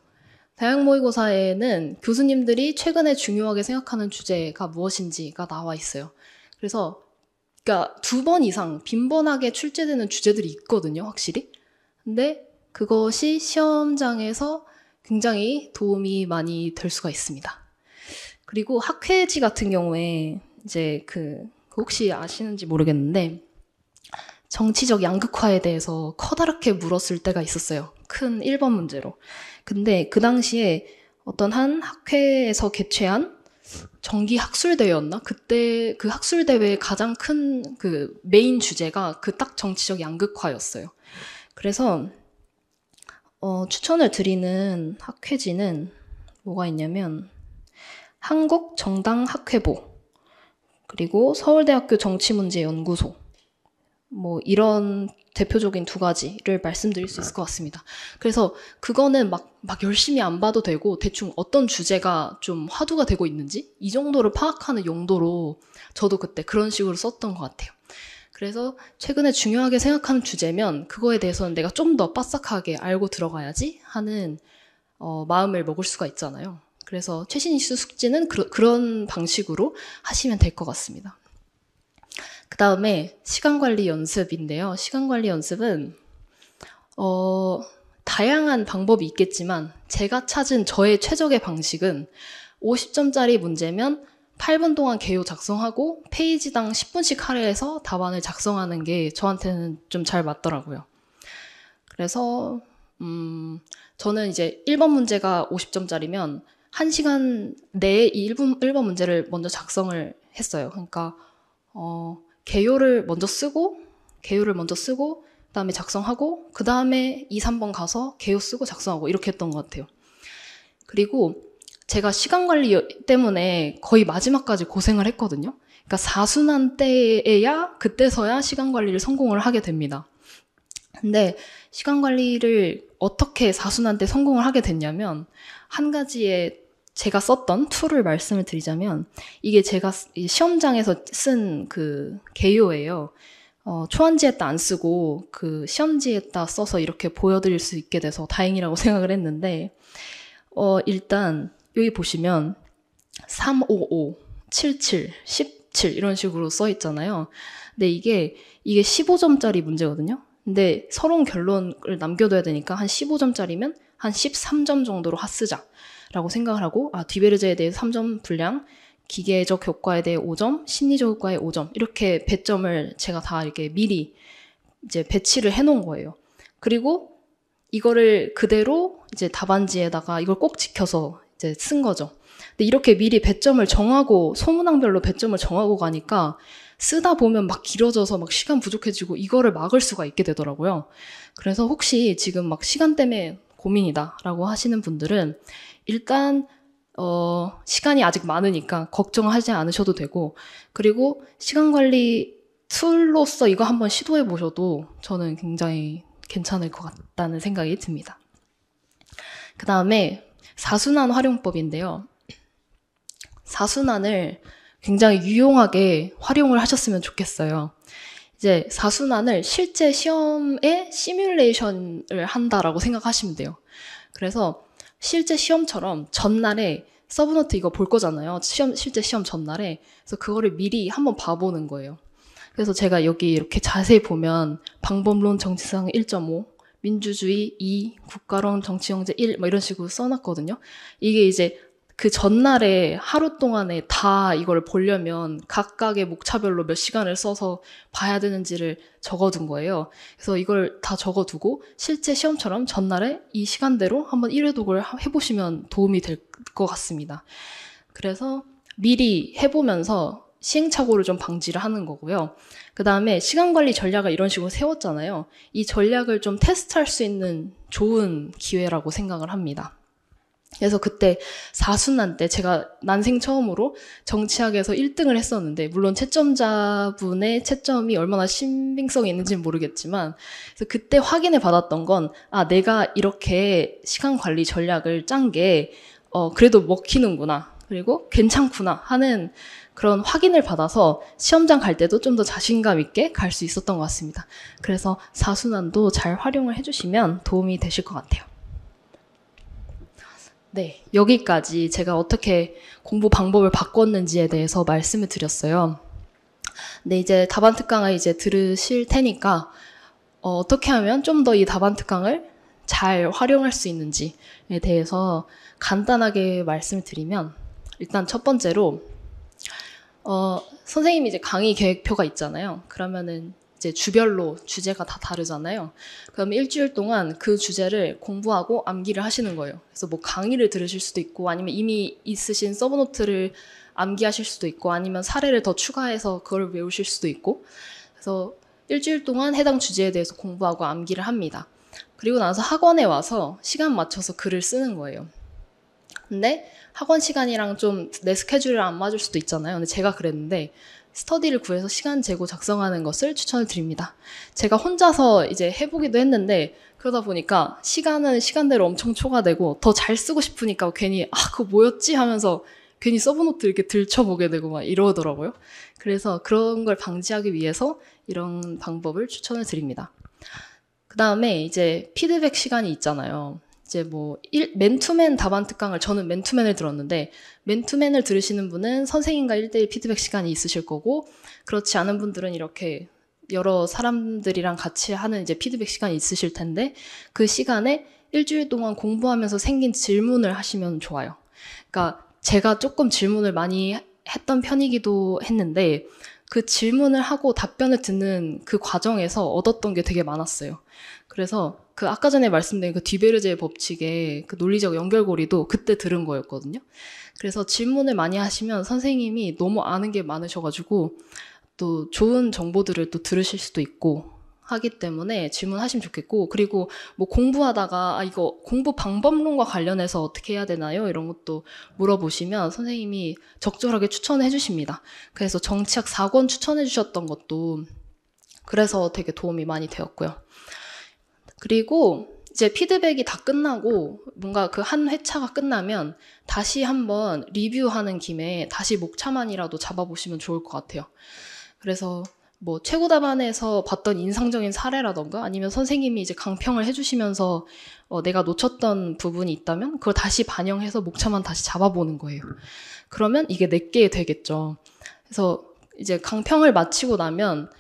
S2: 대학 모의고사에는 교수님들이 최근에 중요하게 생각하는 주제가 무엇인지가 나와 있어요. 그래서 그러니까 2번 이상 빈번하게 출제되는 주제들이 있거든요, 확실히. 근데 그것이 시험장에서 굉장히 도움이 많이 될 수가 있습니다. 그리고 학회지 같은 경우에 이제 혹시 아시는지 모르겠는데 정치적 양극화에 대해서 커다랗게 물었을 때가 있었어요. 큰 1번 문제로. 근데 그 당시에 어떤 한 학회에서 개최한 정기 학술대회였나? 그때 그 학술대회의 가장 큰 그 메인 주제가 그 딱 정치적 양극화였어요. 그래서 추천을 드리는 학회지는 뭐가 있냐면 한국정당학회보 그리고 서울대학교 정치문제연구소 뭐 이런 대표적인 2가지를 말씀드릴 수 있을 것 같습니다. 그래서 그거는 막 열심히 안 봐도 되고 대충 어떤 주제가 좀 화두가 되고 있는지 이 정도를 파악하는 용도로 저도 그때 그런 식으로 썼던 것 같아요. 그래서 최근에 중요하게 생각하는 주제면 그거에 대해서는 내가 좀 더 빠삭하게 알고 들어가야지 하는 마음을 먹을 수가 있잖아요. 그래서 최신 이슈 숙지는 그런 방식으로 하시면 될 것 같습니다. 그 다음에 시간관리 연습인데요. 시간관리 연습은 다양한 방법이 있겠지만 제가 찾은 저의 최적의 방식은 50점짜리 문제면 8분 동안 개요 작성하고 페이지당 10분씩 할애해서 답안을 작성하는 게 저한테는 좀 잘 맞더라고요. 그래서 저는 이제 1번 문제가 50점짜리면 1시간 내에 이 1번 문제를 먼저 작성을 했어요. 그러니까 개요를 먼저 쓰고 그다음에 작성하고 그다음에 2, 3번 가서 개요 쓰고 작성하고 이렇게 했던 것 같아요. 그리고 제가 시간 관리 때문에 거의 마지막까지 고생을 했거든요. 그러니까 4순환 때에야 그때서야 시간 관리를 성공을 하게 됩니다. 근데 시간 관리를 어떻게 4순환 때 성공을 하게 됐냐면 한 가지의 제가 썼던 툴을 말씀을 드리자면 이게 제가 시험장에서 쓴 그 개요예요. 초안지에다 안 쓰고 그 시험지에다 써서 이렇게 보여드릴 수 있게 돼서 다행이라고 생각을 했는데 일단 여기 보시면 355, 77, 17 이런 식으로 써 있잖아요. 근데 이게 15점짜리 문제거든요. 근데 서론 결론을 남겨둬야 되니까 한 15점짜리면 한 13점 정도로 쓰자라고 생각을 하고 디베르제에 대해 3점 분량, 기계적 효과에 대해 5점, 심리적 효과에 5점 이렇게 배점을 제가 다 이렇게 미리 이제 배치를 해놓은 거예요. 그리고 이거를 그대로 이제 답안지에다가 이걸 꼭 지켜서 이제 쓴 거죠. 근데 이렇게 미리 배점을 정하고 소문항별로 배점을 정하고 가니까 쓰다 보면 막 길어져서 막 시간 부족해지고 이거를 막을 수가 있게 되더라고요. 그래서 혹시 지금 막 시간 때문에 고민이다라고 하시는 분들은 일단 시간이 아직 많으니까 걱정하지 않으셔도 되고, 그리고 시간 관리 툴로서 이거 한번 시도해 보셔도 저는 굉장히 괜찮을 것 같다는 생각이 듭니다. 그 다음에 4순환 활용법인데요. 4순환을 굉장히 유용하게 활용을 하셨으면 좋겠어요. 이제 4순환을 실제 시험에 시뮬레이션을 한다라고 생각하시면 돼요. 그래서 실제 시험처럼 전날에 서브노트 이거 볼 거잖아요. 실제 시험 전날에. 그래서 그거를 미리 한번 봐보는 거예요. 그래서 제가 여기 이렇게 자세히 보면 방법론 정치상 1.5, 민주주의 2, 국가론 정치영재 1 뭐 이런 식으로 써놨거든요. 이게 이제 그 전날에 하루 동안에 다 이걸 보려면 각각의 목차별로 몇 시간을 써서 봐야 되는지를 적어둔 거예요. 그래서 이걸 다 적어두고 실제 시험처럼 전날에 이 시간대로 한번 1회독을 해보시면 도움이 될 것 같습니다. 그래서 미리 해보면서 시행착오를 좀 방지를 하는 거고요. 그 다음에 시간관리 전략을 이런 식으로 세웠잖아요. 이 전략을 좀 테스트할 수 있는 좋은 기회라고 생각을 합니다. 그래서 그때 4순환 때 제가 난생 처음으로 정치학에서 1등을 했었는데, 물론 채점자분의 채점이 얼마나 신빙성이 있는지는 모르겠지만, 그래서 그때 확인을 받았던 건, 내가 이렇게 시간 관리 전략을 짠 게, 그래도 먹히는구나. 그리고 괜찮구나 하는 그런 확인을 받아서 시험장 갈 때도 좀 더 자신감 있게 갈 수 있었던 것 같습니다. 그래서 4순환도 잘 활용을 해주시면 도움이 되실 것 같아요. 네, 여기까지 제가 어떻게 공부 방법을 바꿨는지에 대해서 말씀을 드렸어요. 근데 이제 답안 특강을 이제 들으실 테니까 어떻게 하면 좀 더 이 답안 특강을 잘 활용할 수 있는지에 대해서 간단하게 말씀을 드리면, 일단 첫 번째로 선생님이 이제 강의 계획표가 있잖아요. 그러면은 이제 주별로 주제가 다 다르잖아요. 그럼 일주일 동안 그 주제를 공부하고 암기를 하시는 거예요. 그래서 뭐 강의를 들으실 수도 있고, 아니면 이미 있으신 서브노트를 암기하실 수도 있고, 아니면 사례를 더 추가해서 그걸 외우실 수도 있고. 그래서 일주일 동안 해당 주제에 대해서 공부하고 암기를 합니다. 그리고 나서 학원에 와서 시간 맞춰서 글을 쓰는 거예요. 근데 학원 시간이랑 좀 내 스케줄이랑 안 맞을 수도 있잖아요. 근데 제가 그랬는데 스터디를 구해서 시간 재고 작성하는 것을 추천을 드립니다. 제가 혼자서 이제 해보기도 했는데, 그러다 보니까 시간은 시간대로 엄청 초과되고 더 잘 쓰고 싶으니까 괜히 그거 뭐였지 하면서 괜히 서브노트 이렇게 들춰보게 되고 막 이러더라고요. 그래서 그런 걸 방지하기 위해서 이런 방법을 추천을 드립니다. 그 다음에 이제 피드백 시간이 있잖아요. 이제 뭐 맨투맨 답안 특강을, 저는 맨투맨을 들었는데, 맨투맨을 들으시는 분은 선생님과 1대1 피드백 시간이 있으실 거고, 그렇지 않은 분들은 이렇게 여러 사람들이랑 같이 하는 이제 피드백 시간이 있으실 텐데, 그 시간에 일주일 동안 공부하면서 생긴 질문을 하시면 좋아요. 그러니까 제가 조금 질문을 많이 했던 편이기도 했는데, 그 질문을 하고 답변을 듣는 그 과정에서 얻었던 게 되게 많았어요. 그래서 그 아까 전에 말씀드린 그 뒤베르제의 법칙의 그 논리적 연결고리도 그때 들은 거였거든요. 그래서 질문을 많이 하시면 선생님이 너무 아는 게 많으셔가지고 또 좋은 정보들을 또 들으실 수도 있고 하기 때문에 질문하시면 좋겠고, 그리고 뭐 공부하다가 이거 공부 방법론과 관련해서 어떻게 해야 되나요? 이런 것도 물어보시면 선생님이 적절하게 추천해 주십니다. 그래서 정치학 4권 추천해 주셨던 것도 그래서 되게 도움이 많이 되었고요. 그리고 이제 피드백이 다 끝나고 뭔가 그 한 회차가 끝나면 다시 한번 리뷰하는 김에 다시 목차만이라도 잡아보시면 좋을 것 같아요. 그래서 뭐 최고답안에서 봤던 인상적인 사례라던가 아니면 선생님이 이제 강평을 해주시면서 내가 놓쳤던 부분이 있다면 그걸 다시 반영해서 목차만 다시 잡아보는 거예요. 그러면 이게 내게 되겠죠. 그래서 이제 강평을 마치고 나면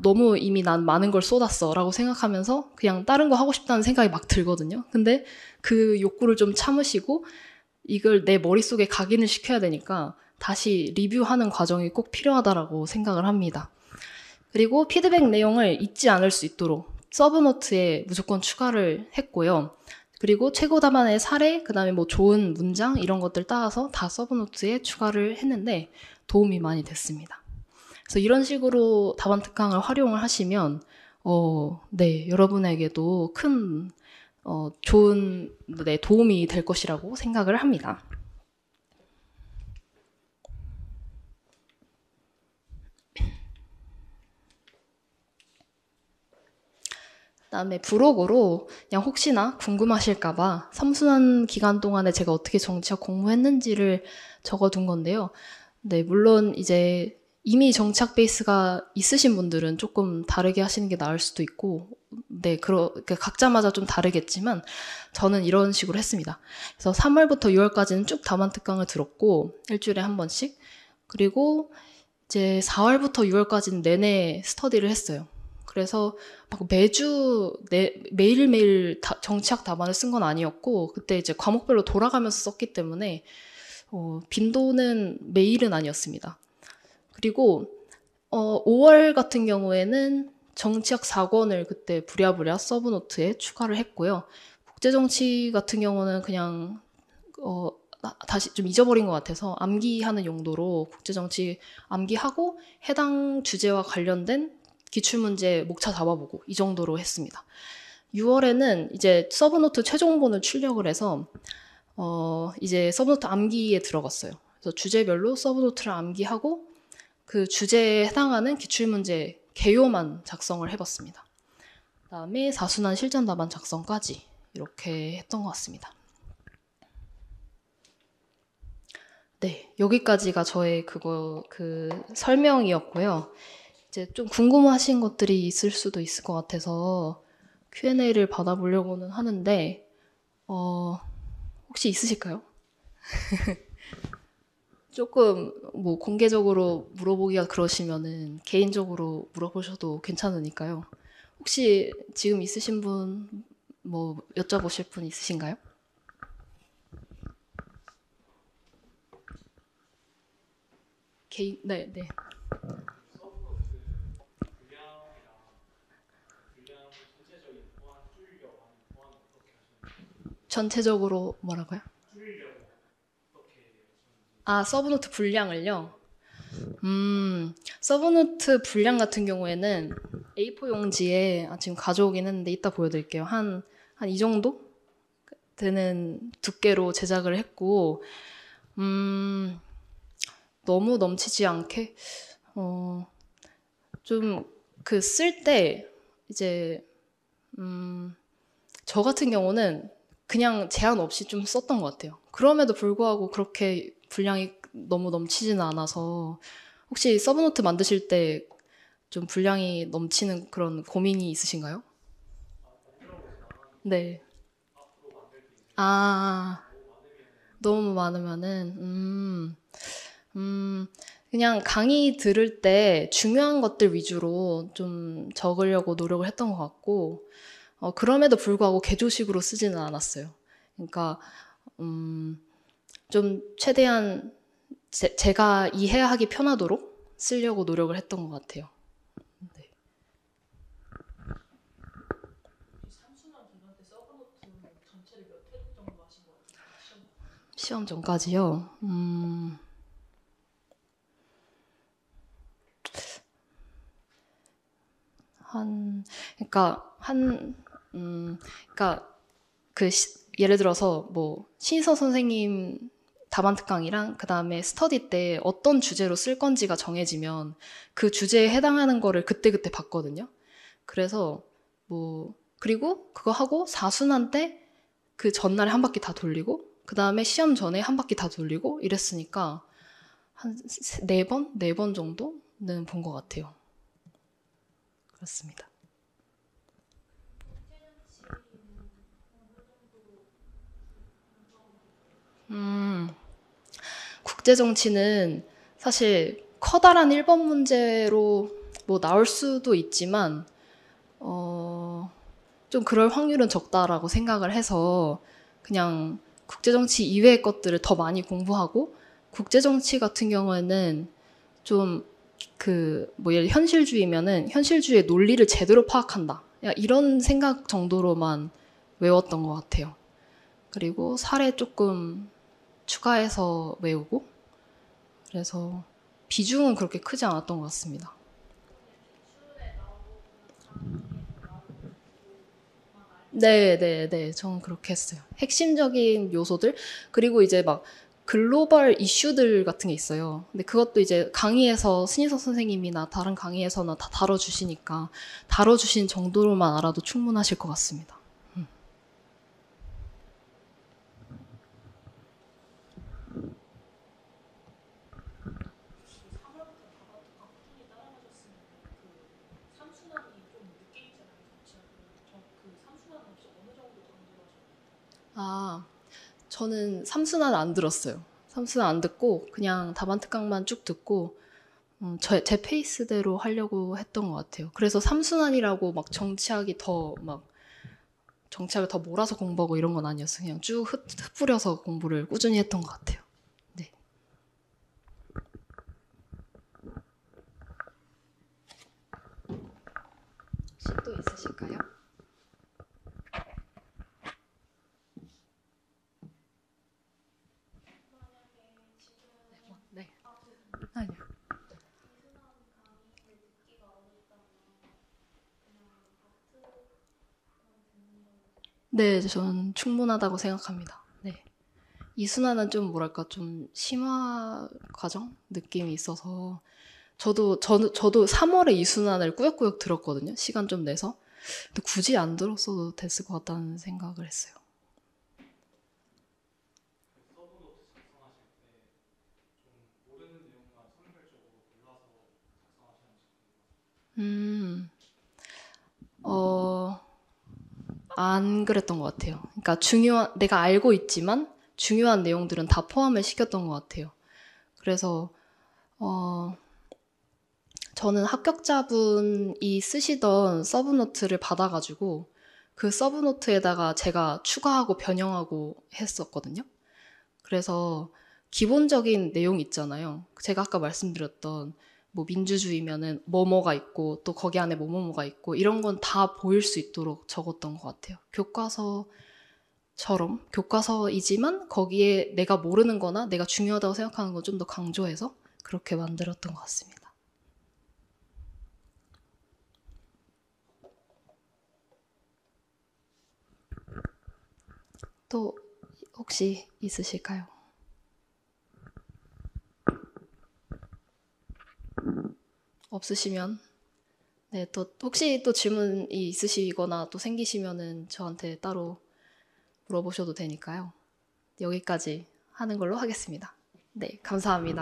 S2: 너무 이미 난 많은 걸 쏟았어 라고 생각하면서 그냥 다른 거 하고 싶다는 생각이 막 들거든요. 근데 그 욕구를 좀 참으시고 이걸 내 머릿속에 각인을 시켜야 되니까 다시 리뷰하는 과정이 꼭 필요하다라고 생각을 합니다. 그리고 피드백 내용을 잊지 않을 수 있도록 서브노트에 무조건 추가를 했고요. 그리고 최고 답안의 사례, 그 다음에 뭐 좋은 문장 이런 것들 따라서 다 서브노트에 추가를 했는데 도움이 많이 됐습니다. 그래서 이런 식으로 답안 특강을 활용을 하시면 네, 여러분에게도 큰 좋은 도움이 될 것이라고 생각을 합니다. 그다음에 부록으로 그냥 혹시나 궁금하실까봐 3수년 기간 동안에 제가 어떻게 정치학 공부했는지를 적어둔 건데요. 네, 물론 이제 이미 정치학 베이스가 있으신 분들은 조금 다르게 하시는 게 나을 수도 있고, 네, 각자마다 좀 다르겠지만 저는 이런 식으로 했습니다. 그래서 3월부터 6월까지는 쭉 답안 특강을 들었고 일주일에 한 번씩, 그리고 이제 4월부터 6월까지는 내내 스터디를 했어요. 그래서 막 매주 매일매일 정치학 답안을 쓴 건 아니었고 그때 이제 과목별로 돌아가면서 썼기 때문에 빈도는 매일은 아니었습니다. 그리고 5월 같은 경우에는 정치학 4권을 그때 부랴부랴 서브노트에 추가를 했고요. 국제정치 같은 경우는 그냥 다시 좀 잊어버린 것 같아서 암기하는 용도로 국제정치 암기하고 해당 주제와 관련된 기출문제 목차 잡아보고 이 정도로 했습니다. 6월에는 이제 서브노트 최종본을 출력을 해서 이제 서브노트 암기에 들어갔어요. 그래서 주제별로 서브노트를 암기하고 그 주제에 해당하는 기출문제 개요만 작성을 해봤습니다. 그다음에 4순환 실전 답안 작성까지 이렇게 했던 것 같습니다. 네, 여기까지가 저의 그 설명이었고요. 이제 좀 궁금하신 것들이 있을 수도 있을 것 같아서 Q&A를 받아보려고는 하는데 혹시 있으실까요? 조금 뭐 공개적으로 물어보기가 그러시면은 개인적으로 물어보셔도 괜찮으니까요. 혹시 지금 있으신 분 뭐 여쭤보실 분 있으신가요? 네. 전체적으로 뭐라고요? 서브노트 분량을요? 서브노트 분량 같은 경우에는 A4 용지에 지금 가져오긴 했는데 이따 보여드릴게요. 한 이 정도 되는 두께로 제작을 했고, 너무 넘치지 않게, 좀 그 쓸 때 이제 저 같은 경우는 그냥 제한 없이 좀 썼던 것 같아요. 그럼에도 불구하고 그렇게 분량이 너무 넘치지는 않아서 혹시 서브노트 만드실 때 좀 분량이 넘치는 그런 고민이 있으신가요? 네. 너무 많으면은 그냥 강의 들을 때 중요한 것들 위주로 좀 적으려고 노력을 했던 것 같고 그럼에도 불구하고 개조식으로 쓰지는 않았어요. 그러니까 좀 최대한 제가 이해하기 편하도록 쓰려고 노력을 했던 것 같아요. 네. 시험 전까지요? 그러니까 예를 들어서 뭐 신희서 선생님 답안 특강이랑 그 다음에 스터디 때 어떤 주제로 쓸 건지가 정해지면 그 주제에 해당하는 거를 그때그때 봤거든요. 그래서 뭐 그리고 그거 하고 4순환 때 그 전날에 한 바퀴 다 돌리고 그 다음에 시험 전에 한 바퀴 다 돌리고 이랬으니까 한 4번? 4번 정도는 본 것 같아요. 그렇습니다. 국제정치는 사실 커다란 1번 문제로 뭐 나올 수도 있지만 좀 그럴 확률은 적다라고 생각을 해서 그냥 국제정치 이외의 것들을 더 많이 공부하고 국제정치 같은 경우에는 좀 뭐 예를 현실주의면은 현실주의의 논리를 제대로 파악한다. 이런 생각 정도로만 외웠던 것 같아요. 그리고 사례 조금 추가해서 외우고 그래서 비중은 그렇게 크지 않았던 것 같습니다. 네. 저는 그렇게 했어요. 핵심적인 요소들, 그리고 이제 막 글로벌 이슈들 같은 게 있어요. 근데 그것도 이제 강의에서 신희석 선생님이나 다른 강의에서나 다 다뤄주시니까 다뤄주신 정도로만 알아도 충분하실 것 같습니다. 저는 삼순환 안 들었어요. 삼순환 안 듣고 그냥 답안 특강만 쭉 듣고 제 페이스대로 하려고 했던 것 같아요. 그래서 삼순환이라고 막 정치학을 더 몰아서 공부하고 이런 건 아니었어요. 그냥 쭉 흩뿌려서 공부를 꾸준히 했던 것 같아요. 네. 혹시 또 있으실까요? 네. 아니요. 네, 저는 충분하다고 생각합니다. 네. 이순환은 좀 뭐랄까 좀 심화 과정 느낌이 있어서 저도 3월에 이순환을 꾸역꾸역 들었거든요. 시간 좀 내서. 근데 굳이 안 들었어도 됐을 것 같다는 생각을 했어요. 안 그랬던 것 같아요. 그러니까 내가 알고 있지만 중요한 내용들은 다 포함을 시켰던 것 같아요. 그래서, 저는 합격자분이 쓰시던 서브노트를 받아가지고 그 서브노트에다가 제가 추가하고 변형하고 했었거든요. 그래서 기본적인 내용 있잖아요. 제가 아까 말씀드렸던 뭐 민주주의면은 뭐뭐가 있고 또 거기 안에 뭐뭐가 있고 이런 건 다 보일 수 있도록 적었던 것 같아요. 교과서이지만 거기에 내가 모르는 거나 내가 중요하다고 생각하는 건 좀 더 강조해서 그렇게 만들었던 것 같습니다. 또 혹시 있으실까요? 없으시면 네, 또 혹시 또 질문이 있으시거나 또 생기시면은 저한테 따로 물어보셔도 되니까요. 여기까지 하는 걸로 하겠습니다. 네, 감사합니다.